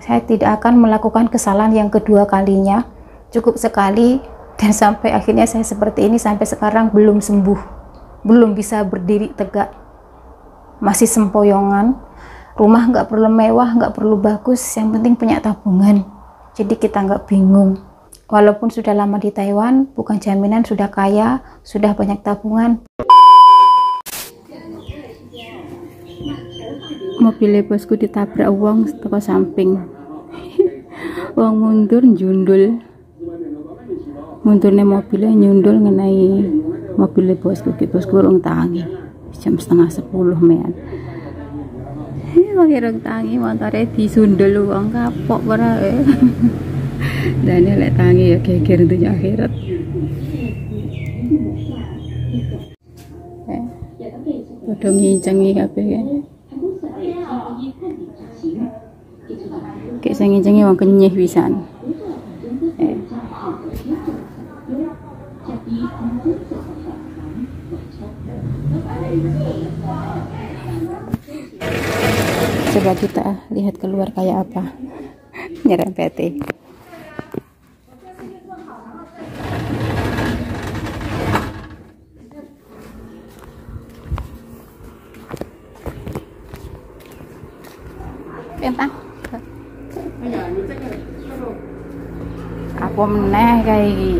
Saya tidak akan melakukan kesalahan yang kedua kalinya. Cukup sekali, dan sampai akhirnya saya seperti ini, sampai sekarang belum sembuh, belum bisa berdiri tegak, masih sempoyongan. Rumah nggak perlu mewah, nggak perlu bagus, yang penting punya tabungan. Jadi kita nggak bingung. Walaupun sudah lama di Taiwan, bukan jaminan sudah kaya, sudah banyak tabungan. Mobilnya bosku ditabrak uang toko samping. Uang mundur njundul. Mundurnya mobilnya nyundul ngenai mobilnya bosku. Bosku urung tangi. Jam 9:30 mean. Wong irung tangi montore disundul uang kapok parae. Dan lek tangi ya geger dunya akhirat. Padha ngincengi kabeh ya. Kayak saya ngincengi wong kenyih pisan. Coba kita lihat keluar kayak apa. Nyerempeti. Pentang. Apa meneh kayak iki?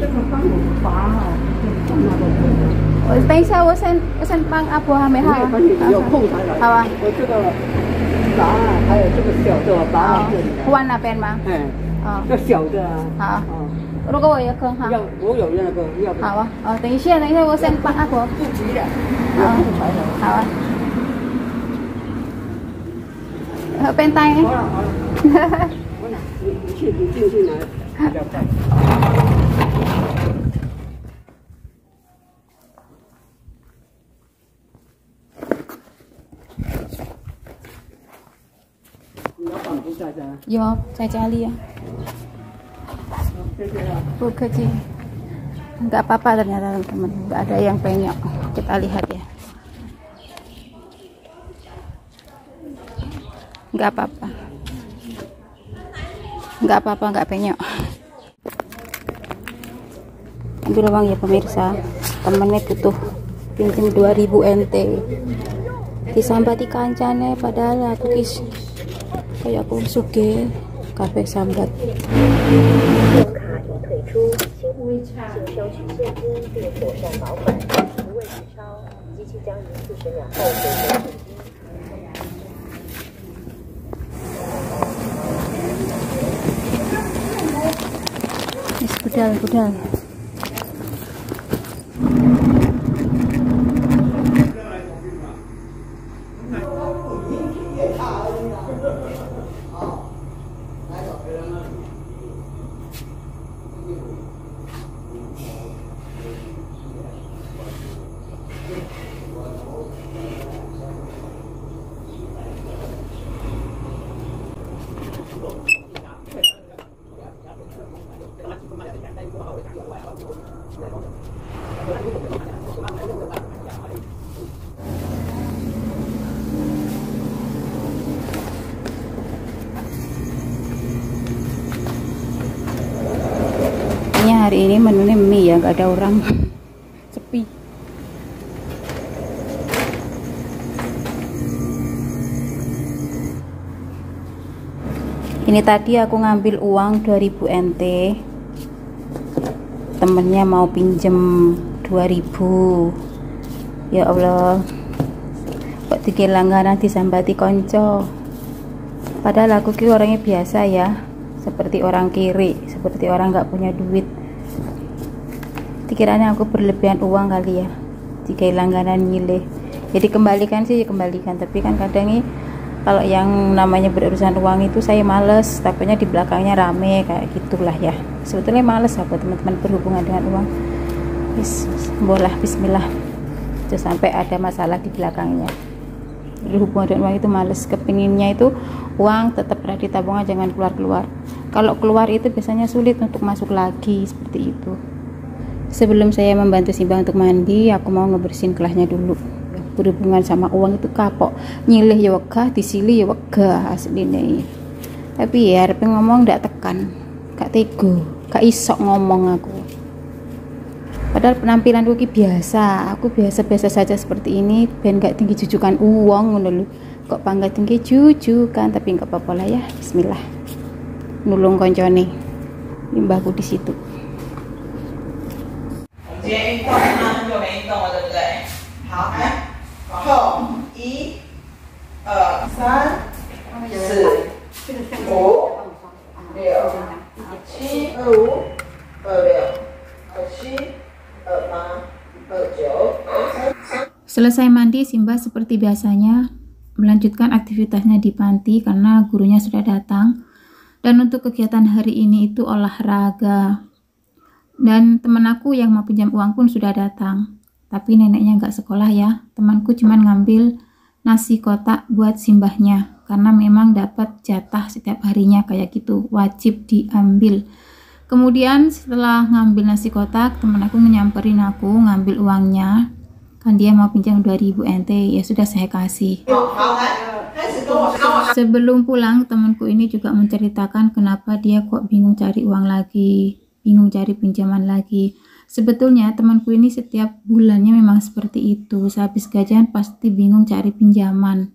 等一下，我先帮阿婆还没好。有空才来。好啊。我这个答案还有这个小的答案。换那边吗？嗯。哦。这小的啊。好。如果我有空哈。要我有那个要。好啊。哦，等一下，我先帮阿婆。不急的。好。好啊。喝便当。好了好了。我拿你进去拿。有在家里啊，不客气。Nggak apa-apa ternyata teman-teman, nggak ada yang penyok. Kita lihat ya. Nggak apa-apa. Nggak apa-apa, nggak penyok. Ambil uang ya pemirsa. Temennya butuh pinjam 2000 NT. Disambati kancane padahal aku kayak aku suge kabeh sambat. Budal. Hari ini menunya mie ya, nggak ada orang, sepi. Ini tadi aku ngambil uang 2000 NT, temennya mau pinjem 2000. Ya Allah, kok tiga langganan disambati konco. Padahal aku kira orangnya biasa ya, seperti orang kiri, seperti orang nggak punya duit. Dikiranya aku berlebihan uang kali ya, jika langganan nyileh. Jadi kembalikan sih, kembalikan. Tapi kan kadang nih kalau yang namanya berurusan uang itu saya males, takutnya di belakangnya rame kayak gitulah ya. Sebetulnya males apa teman-teman berhubungan dengan uang. Bismillah, jangan sampai ada masalah di belakangnya. Berhubungan dengan uang itu males. Kepinginnya itu uang tetap berada di tabungan, jangan keluar-keluar. Kalau keluar itu biasanya sulit untuk masuk lagi, seperti itu. Sebelum saya membantu Simbah untuk mandi, aku mau ngebersihin kelasnya dulu. Berhubungan sama uang itu kapok, nyilih ya wegah, disili ya wegah aslinya. Tapi ya arep ngomong ndak tekan, gak tego, gak isok ngomong aku. Padahal penampilanku ki biasa, aku biasa-biasa saja seperti ini, ben gak tinggi jujukan uang ngono lho. Kok pangkat tinggi jujukan, tapi enggak apa-apa lah ya. Bismillah. Nulung koncone. Limbahku di situ. 今天运动吗？很久没运动了，对不对？好，来，往后1、2、3、4、5、6、7、25、26、27、28、29。 Selesai mandi, Simba seperti biasanya melanjutkan aktivitasnya di panti karena gurunya sudah datang. Dan untuk kegiatan hari ini itu olahraga. Dan teman aku yang mau pinjam uang pun sudah datang. Tapi neneknya nggak sekolah ya. Temanku cuman ngambil nasi kotak buat simbahnya. Karena memang dapat jatah setiap harinya kayak gitu. Wajib diambil. Kemudian setelah ngambil nasi kotak, teman aku nyamperin aku ngambil uangnya. Kan dia mau pinjam 2000 NT. Ya sudah saya kasih. Sebelum pulang, temanku ini juga menceritakan kenapa dia kok bingung cari uang lagi. Bingung cari pinjaman lagi. Sebetulnya temanku ini setiap bulannya memang seperti itu. Sehabis gajian pasti bingung cari pinjaman.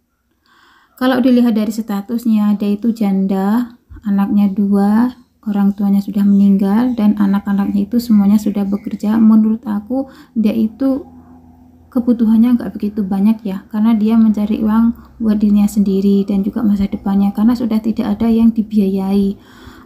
Kalau dilihat dari statusnya, dia itu janda, anaknya 2, orang tuanya sudah meninggal, dan anak-anaknya itu semuanya sudah bekerja. Menurut aku dia itu kebutuhannya nggak begitu banyak ya, karena dia mencari uang buat dirinya sendiri dan juga masa depannya, karena sudah tidak ada yang dibiayai.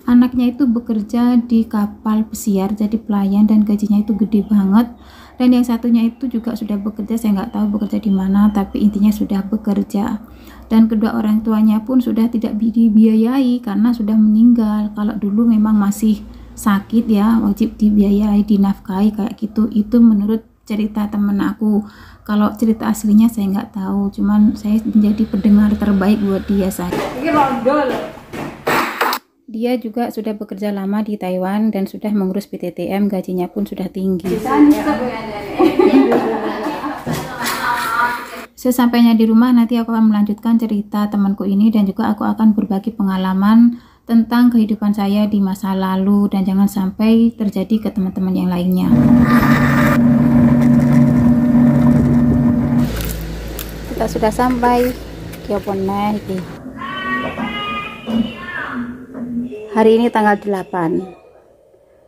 Anaknya itu bekerja di kapal pesiar jadi pelayan dan gajinya itu gede banget, dan yang satunya itu juga sudah bekerja, saya nggak tahu bekerja di mana, tapi intinya sudah bekerja. Dan kedua orang tuanya pun sudah tidak dibiayai karena sudah meninggal. Kalau dulu memang masih sakit ya, wajib dibiayai, dinafkahi kayak gitu. Itu menurut cerita temen aku. Kalau cerita aslinya saya nggak tahu, cuman saya menjadi pendengar terbaik buat dia saja. Dia juga sudah bekerja lama di Taiwan dan sudah mengurus PTTM, gajinya pun sudah tinggi. Sesampainya di rumah, nanti aku akan melanjutkan cerita temanku ini dan juga aku akan berbagi pengalaman tentang kehidupan saya di masa lalu dan jangan sampai terjadi ke teman-teman yang lainnya. Kita sudah sampai ke Opona ini. Hari ini tanggal 8.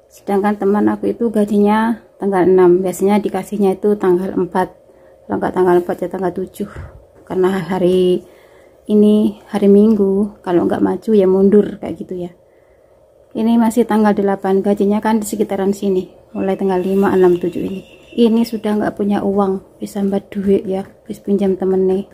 Sedangkan teman aku itu gajinya tanggal 6. Biasanya dikasihnya itu tanggal 4. Kalau nggak tanggal 4 ya tanggal 7. Karena hari ini hari Minggu, kalau nggak maju ya mundur kayak gitu ya. Ini masih tanggal 8, gajinya kan di sekitaran sini. Mulai tanggal 5, 6, 7 ini. Ini sudah nggak punya uang, bisa mbak duit ya, bisa pinjam temen nih.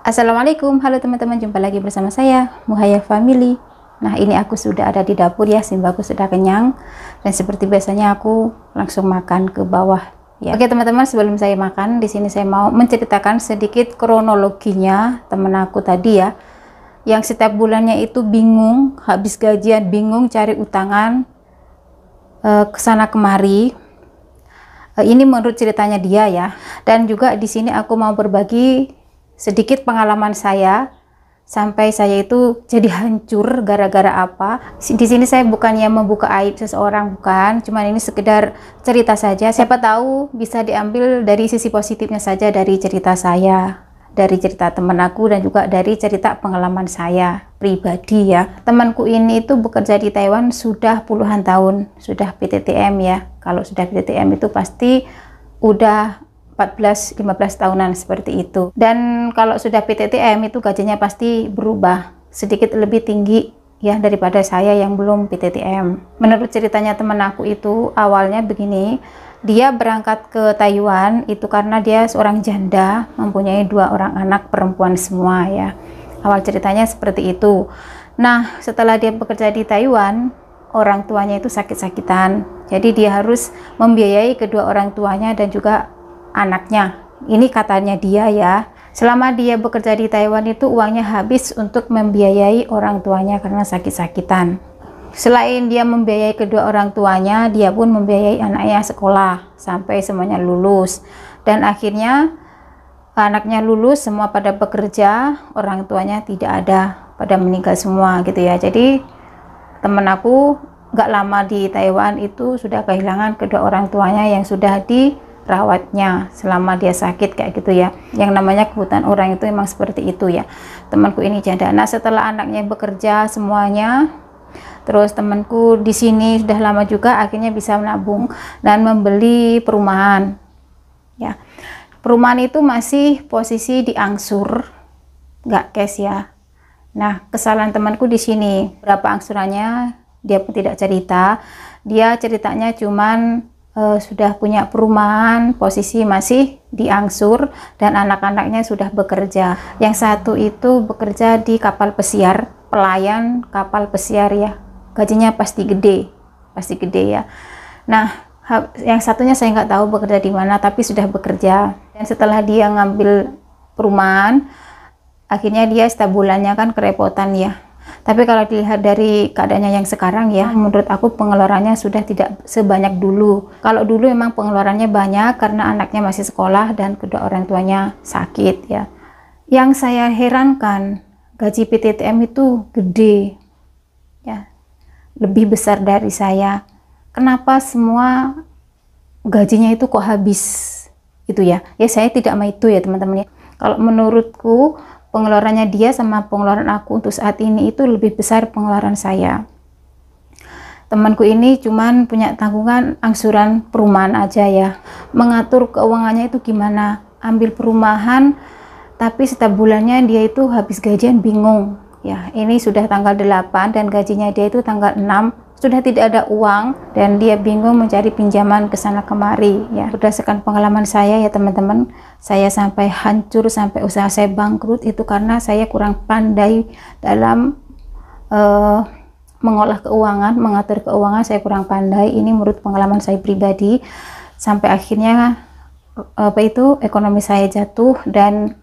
Assalamualaikum, halo teman-teman, jumpa lagi bersama saya, Muhaya Family. Nah ini aku sudah ada di dapur ya, Simbaku sudah kenyang. Dan seperti biasanya aku langsung makan ke bawah ya. Oke teman-teman, sebelum saya makan, di sini saya mau menceritakan sedikit kronologinya temen aku tadi ya. Yang setiap bulannya itu bingung, habis gajian bingung cari utangan kesana kemari. Ini menurut ceritanya dia ya. Dan juga di sini aku mau berbagi sedikit pengalaman saya sampai saya itu jadi hancur gara-gara apa. Di sini saya bukannya membuka aib seseorang, bukan, cuman ini sekedar cerita saja. Siapa tahu bisa diambil dari sisi positifnya saja dari cerita saya, dari cerita teman aku dan juga dari cerita pengalaman saya pribadi ya. Temanku ini itu bekerja di Taiwan sudah puluhan tahun, sudah PTTM ya. Kalau sudah PTTM itu pasti udah 14-15 tahunan seperti itu. Dan kalau sudah PTTM itu gajinya pasti berubah sedikit lebih tinggi ya daripada saya yang belum PTTM. Menurut ceritanya teman aku itu awalnya begini, dia berangkat ke Taiwan itu karena dia seorang janda, mempunyai 2 orang anak perempuan semua ya. Awal ceritanya seperti itu. Nah setelah dia bekerja di Taiwan, orang tuanya itu sakit-sakitan, jadi dia harus membiayai kedua orang tuanya dan juga anaknya. Ini katanya dia ya. Selama dia bekerja di Taiwan itu uangnya habis untuk membiayai orang tuanya karena sakit-sakitan. Selain dia membiayai kedua orang tuanya, dia pun membiayai anaknya sekolah sampai semuanya lulus. Dan akhirnya anaknya lulus, semua pada bekerja, orang tuanya tidak ada. pada meninggal semua gitu ya. Jadi temen aku nggak lama di Taiwan itu sudah kehilangan kedua orang tuanya yang sudah dirawatnya selama dia sakit kayak gitu ya. Yang namanya kebutuhan orang itu emang seperti itu ya. Temanku ini janda. Nah setelah anaknya bekerja semuanya, terus temanku di sini sudah lama juga, akhirnya bisa menabung dan membeli perumahan ya. Perumahan itu masih posisi diangsur, nggak cash ya. Nah kesalahan temanku di sini, berapa angsurannya dia pun tidak cerita. Dia ceritanya cuman sudah punya perumahan, posisi masih diangsur, dan anak-anaknya sudah bekerja. Yang satu itu bekerja di kapal pesiar, pelayan kapal pesiar ya. Gajinya pasti gede ya. Nah yang satunya saya nggak tahu bekerja di mana, tapi sudah bekerja. Dan setelah dia ngambil perumahan, akhirnya dia setiap bulannya kan kerepotan ya. Tapi kalau dilihat dari keadaannya yang sekarang ya, menurut aku pengeluarannya sudah tidak sebanyak dulu. Kalau dulu memang pengeluarannya banyak karena anaknya masih sekolah dan kedua orang tuanya sakit ya. Yang saya herankan, gaji PTTM itu gede ya, lebih besar dari saya. Kenapa semua gajinya itu kok habis itu ya? Ya saya tidak mau itu ya teman-teman ya. Kalau menurutku pengeluarannya dia sama pengeluaran aku untuk saat ini itu lebih besar pengeluaran saya. Temanku ini cuman punya tanggungan angsuran perumahan aja ya. Mengatur keuangannya itu gimana? Ambil perumahan tapi setiap bulannya dia itu habis gajian bingung. Ya, ini sudah tanggal 8 dan gajinya dia itu tanggal 6, sudah tidak ada uang dan dia bingung mencari pinjaman ke sana kemari ya. Berdasarkan pengalaman saya ya teman-teman, saya sampai hancur, sampai usaha saya bangkrut itu karena saya kurang pandai dalam mengolah keuangan, mengatur keuangan. Saya kurang pandai, ini menurut pengalaman saya pribadi, sampai akhirnya ekonomi saya jatuh dan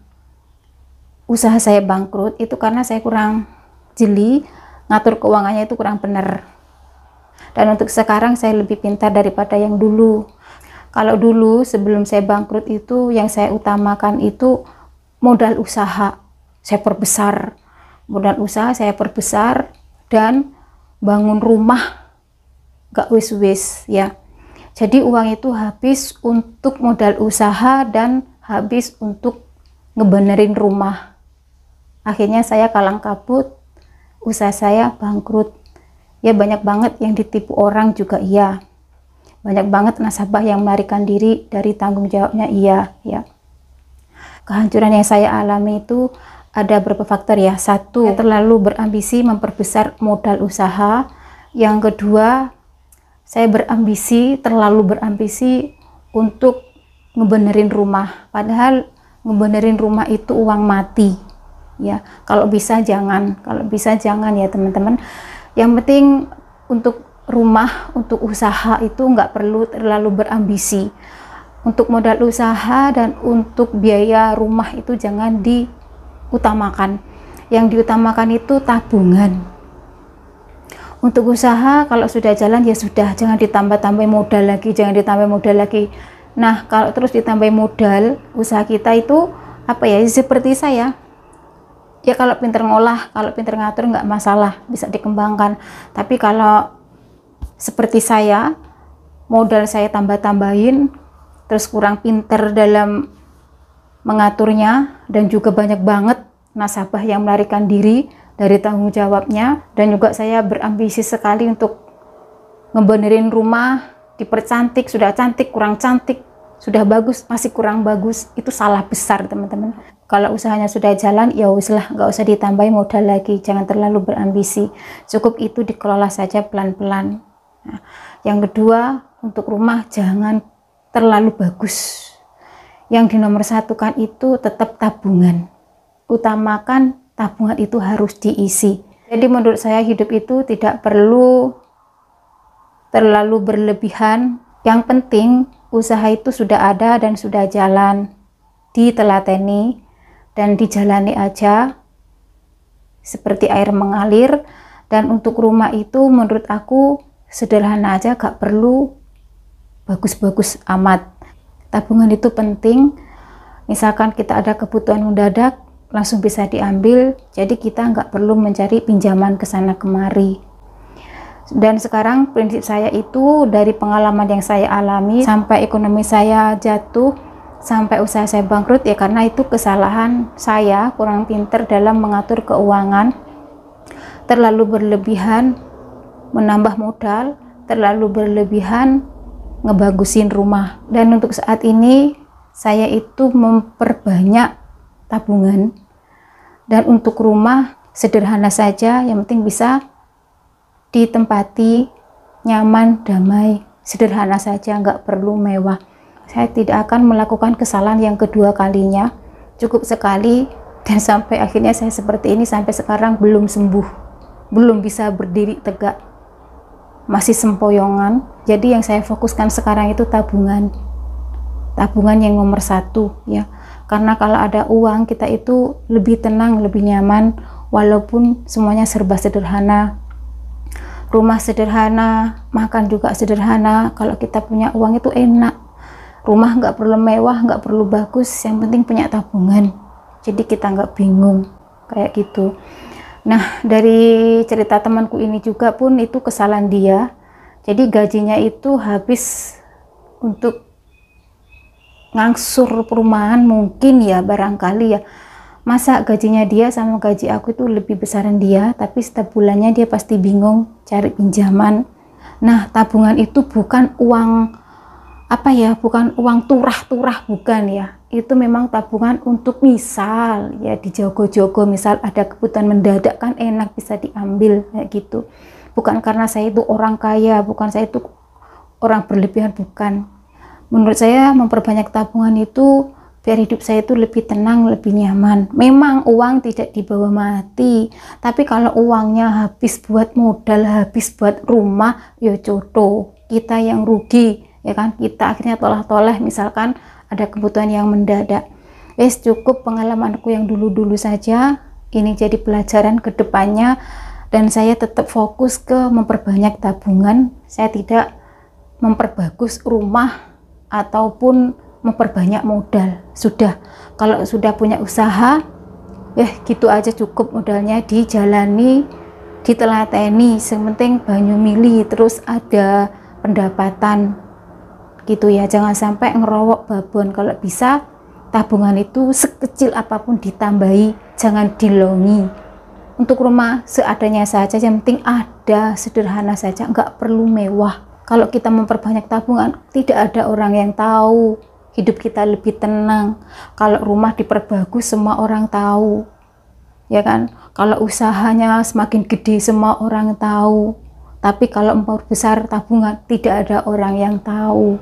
usaha saya bangkrut itu karena saya kurang jeli, ngatur keuangannya itu kurang benar. Dan untuk sekarang saya lebih pintar daripada yang dulu. Kalau dulu sebelum saya bangkrut itu yang saya utamakan itu modal usaha. Saya perbesar. Modal usaha saya perbesar dan bangun rumah gak wis-wis ya. Jadi uang itu habis untuk modal usaha dan habis untuk ngebenerin rumah. Akhirnya saya kalang kabut, usaha saya bangkrut. Ya banyak banget yang ditipu orang juga iya. Banyak banget nasabah yang melarikan diri dari tanggung jawabnya iya ya. Kehancuran yang saya alami itu ada beberapa faktor ya. Satu, terlalu berambisi memperbesar modal usaha. Yang kedua, saya terlalu berambisi untuk ngebenerin rumah. Padahal ngebenerin rumah itu uang mati. Ya, kalau bisa jangan ya teman-teman. Yang penting untuk rumah, untuk usaha itu nggak perlu terlalu berambisi. Untuk modal usaha dan untuk biaya rumah itu jangan diutamakan. Yang diutamakan itu tabungan. Untuk usaha kalau sudah jalan ya sudah, jangan ditambah-tambah modal lagi, Nah, kalau terus ditambah modal, usaha kita itu seperti saya. Ya kalau pinter ngolah, kalau pinter ngatur nggak masalah, bisa dikembangkan. Tapi kalau seperti saya, modal saya tambah-tambahin, terus kurang pinter dalam mengaturnya, dan juga banyak banget nasabah yang melarikan diri dari tanggung jawabnya, dan juga saya berambisi sekali untuk ngebenerin rumah, dipercantik, sudah cantik, kurang cantik, sudah bagus, masih kurang bagus, itu salah besar teman-teman. Kalau usahanya sudah jalan, ya wis lah, nggak usah ditambahin modal lagi, jangan terlalu berambisi, cukup itu dikelola saja pelan-pelan. Nah, yang kedua, untuk rumah jangan terlalu bagus. Yang dinomorsatukan itu tetap tabungan. Utamakan tabungan itu harus diisi. Jadi menurut saya hidup itu tidak perlu terlalu berlebihan. Yang penting usaha itu sudah ada dan sudah jalan, ditelateni dan dijalani aja seperti air mengalir. Dan untuk rumah itu menurut aku sederhana aja, gak perlu bagus-bagus amat. Tabungan itu penting. Misalkan kita ada kebutuhan mendadak, langsung bisa diambil, jadi kita nggak perlu mencari pinjaman ke sana kemari. Dan sekarang prinsip saya itu dari pengalaman yang saya alami sampai ekonomi saya jatuh, sampai usaha saya bangkrut, ya karena itu kesalahan saya kurang pinter dalam mengatur keuangan, terlalu berlebihan menambah modal, terlalu berlebihan ngebagusin rumah. Dan untuk saat ini saya itu memperbanyak tabungan, dan untuk rumah sederhana saja, yang penting bisa ditempati, nyaman, damai, sederhana saja, nggak perlu mewah. Saya tidak akan melakukan kesalahan yang kedua kalinya, cukup sekali, dan sampai akhirnya saya seperti ini, sampai sekarang belum sembuh, belum bisa berdiri tegak, masih sempoyongan. Jadi yang saya fokuskan sekarang itu tabungan yang nomor satu, ya, karena kalau ada uang kita itu lebih tenang, lebih nyaman, walaupun semuanya serba sederhana. Rumah sederhana, makan juga sederhana. Kalau kita punya uang itu enak. Rumah nggak perlu mewah, nggak perlu bagus, yang penting punya tabungan. Jadi kita nggak bingung kayak gitu. Nah, dari cerita temanku ini juga pun itu kesalahan dia. Jadi gajinya itu habis untuk ngangsur perumahan, mungkin ya, barangkali ya. Masa gajinya dia sama gaji aku itu lebih besaran dia, tapi setiap bulannya dia pasti bingung cari pinjaman. Nah, tabungan itu bukan uang apa ya, bukan uang turah-turah, bukan ya. Itu memang tabungan untuk misal ya, dijogo-jogo, misal ada kebutuhan mendadak kan enak bisa diambil kayak gitu. Bukan karena saya itu orang kaya, bukan saya itu orang berlebihan, bukan. Menurut saya memperbanyak tabungan itu biar hidup saya itu lebih tenang, lebih nyaman. Memang uang tidak dibawa mati, tapi kalau uangnya habis buat modal, habis buat rumah, ya coto, kita yang rugi, ya kan. Kita akhirnya toleh-toleh, misalkan ada kebutuhan yang mendadak. Wes, cukup pengalamanku yang dulu-dulu saja, ini jadi pelajaran ke depannya, dan saya tetap fokus ke memperbanyak tabungan. Saya tidak memperbagus rumah ataupun memperbanyak modal. Sudah, kalau sudah punya usaha, gitu aja, cukup modalnya dijalani, ditelateni, sementing banyu mili, terus ada pendapatan gitu ya. Jangan sampai ngerowok babon. Kalau bisa tabungan itu sekecil apapun ditambahi, jangan dilongi. Untuk rumah seadanya saja, yang penting ada, sederhana saja, nggak perlu mewah. Kalau kita memperbanyak tabungan, tidak ada orang yang tahu, hidup kita lebih tenang. Kalau rumah diperbagus, semua orang tahu, ya kan. Kalau usahanya semakin gede, semua orang tahu. Tapi kalau memperbesar tabungan, tidak ada orang yang tahu.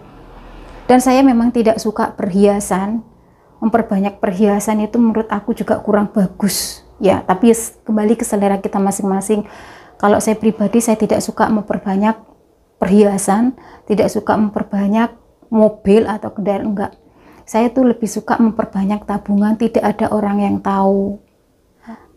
Dan saya memang tidak suka perhiasan. Memperbanyak perhiasan itu menurut aku juga kurang bagus, ya. Tapi kembali ke selera kita masing-masing. Kalau saya pribadi, saya tidak suka memperbanyak perhiasan, tidak suka memperbanyak mobil atau kendaraan, enggak. Saya tuh lebih suka memperbanyak tabungan, tidak ada orang yang tahu.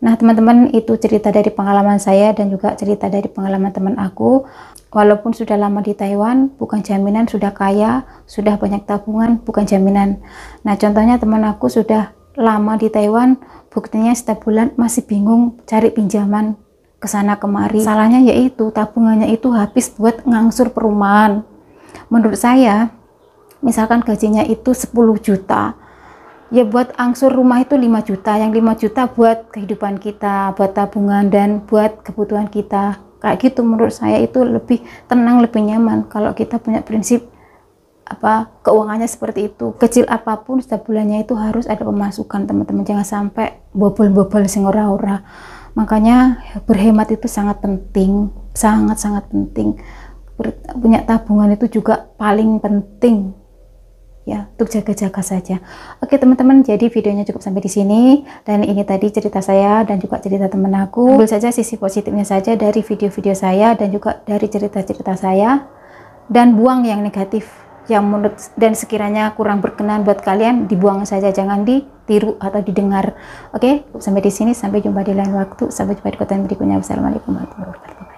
Nah, teman-teman, itu cerita dari pengalaman saya dan juga cerita dari pengalaman teman aku. Walaupun sudah lama di Taiwan, bukan jaminan sudah kaya, sudah banyak tabungan, bukan jaminan. Nah, contohnya teman aku sudah lama di Taiwan, buktinya setiap bulan masih bingung cari pinjaman ke sana kemari. Salahnya yaitu tabungannya itu habis buat ngangsur perumahan. Menurut saya, misalkan gajinya itu 10 juta, ya buat angsur rumah itu 5 juta, yang 5 juta buat kehidupan kita, buat tabungan, dan buat kebutuhan kita. Kayak gitu, menurut saya itu lebih tenang, lebih nyaman kalau kita punya prinsip keuangannya seperti itu. Kecil apapun setiap bulannya itu harus ada pemasukan, teman-teman. Jangan sampai bobol-bobol sing ora-ora. Makanya berhemat itu sangat penting, sangat-sangat penting. Punya tabungan itu juga paling penting, ya, untuk jaga-jaga saja. Oke teman-teman, jadi videonya cukup sampai di sini, dan ini tadi cerita saya dan juga cerita temen aku. Ambil saja sisi positifnya saja dari video-video saya dan juga dari cerita-cerita saya, dan buang yang negatif, yang menurut dan sekiranya kurang berkenan buat kalian, dibuang saja, jangan ditiru atau didengar. Oke, sampai di sini, sampai jumpa di lain waktu, sampai jumpa di konten berikutnya. Wassalamualaikum warahmatullahi wabarakatuh.